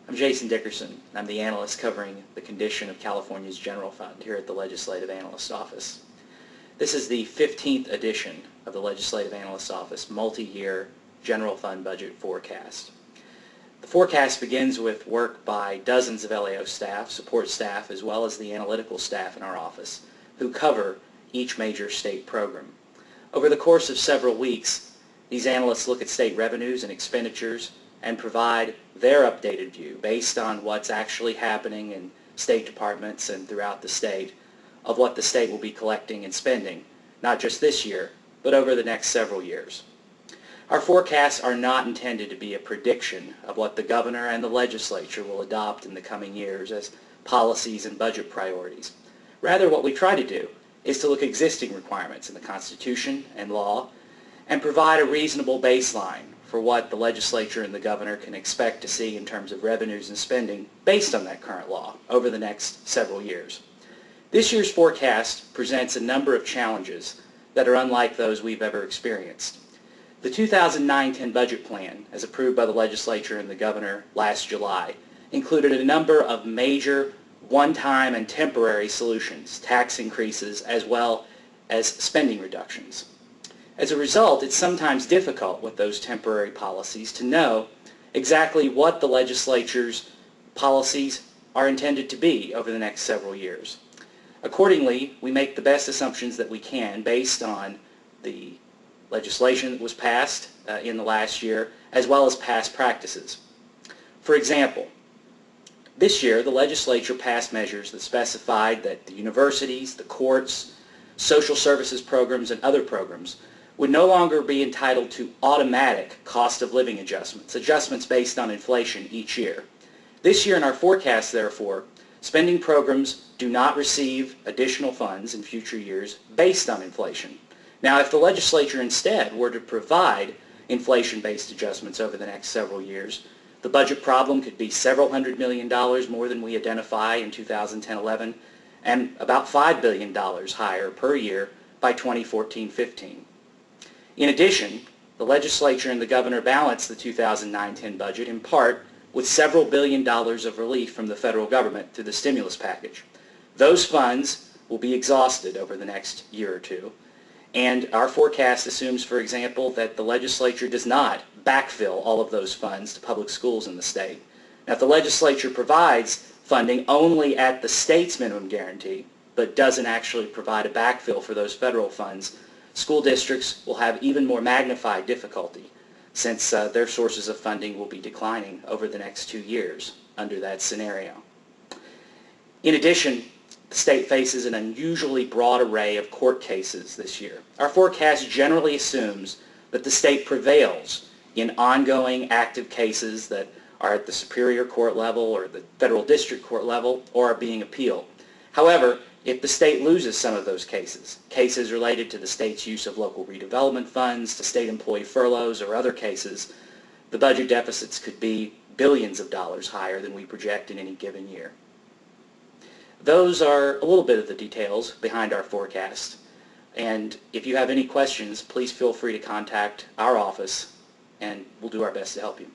I'm Jason Dickerson. I'm the analyst covering the condition of California's general fund here at the Legislative Analyst Office. This is the 15th edition of the Legislative Analyst Office multi-year general fund budget forecast. The forecast begins with work by dozens of LAO staff, support staff, as well as the analytical staff in our office, who cover each major state program. Over the course of several weeks, these analysts look at state revenues and expenditures and provide their updated view based on what's actually happening in state departments and throughout the state of what the state will be collecting and spending, not just this year, but over the next several years. Our forecasts are not intended to be a prediction of what the governor and the legislature will adopt in the coming years as policies and budget priorities. Rather, what we try to do is to look at existing requirements in the Constitution and law and provide a reasonable baseline for what the legislature and the governor can expect to see in terms of revenues and spending based on that current law over the next several years. This year's forecast presents a number of challenges that are unlike those we've ever experienced. The 2009-10 budget plan, as approved by the legislature and the governor last July, included a number of major one-time and temporary solutions, tax increases, as well as spending reductions. As a result, it's sometimes difficult with those temporary policies to know exactly what the legislature's policies are intended to be over the next several years. Accordingly, we make the best assumptions that we can based on the legislation that was passed in the last year, as well as past practices. For example, this year the legislature passed measures that specified that the universities, the courts, social services programs, and other programs would no longer be entitled to automatic cost of living adjustments based on inflation each year. This year in our forecast, therefore, spending programs do not receive additional funds in future years based on inflation. Now, if the legislature instead were to provide inflation-based adjustments over the next several years, the budget problem could be several $100 million more than we identify in 2010-11 and about $5 billion higher per year by 2014-15. In addition, the legislature and the governor balanced the 2009-10 budget in part with several $billion of relief from the federal government through the stimulus package. Those funds will be exhausted over the next year or two, and our forecast assumes, for example, that the legislature does not backfill all of those funds to public schools in the state. Now, if the legislature provides funding only at the state's minimum guarantee, but doesn't actually provide a backfill for those federal funds, school districts will have even more magnified difficulty since their sources of funding will be declining over the next 2 years under that scenario. In addition, the state faces an unusually broad array of court cases this year. Our forecast generally assumes that the state prevails in ongoing active cases that are at the Superior Court level or the Federal District Court level or are being appealed. However, if the state loses some of those cases related to the state's use of local redevelopment funds, to state employee furloughs, or other cases, the budget deficits could be billions of dollars higher than we project in any given year. Those are a little bit of the details behind our forecast, and if you have any questions, please feel free to contact our office and we'll do our best to help you.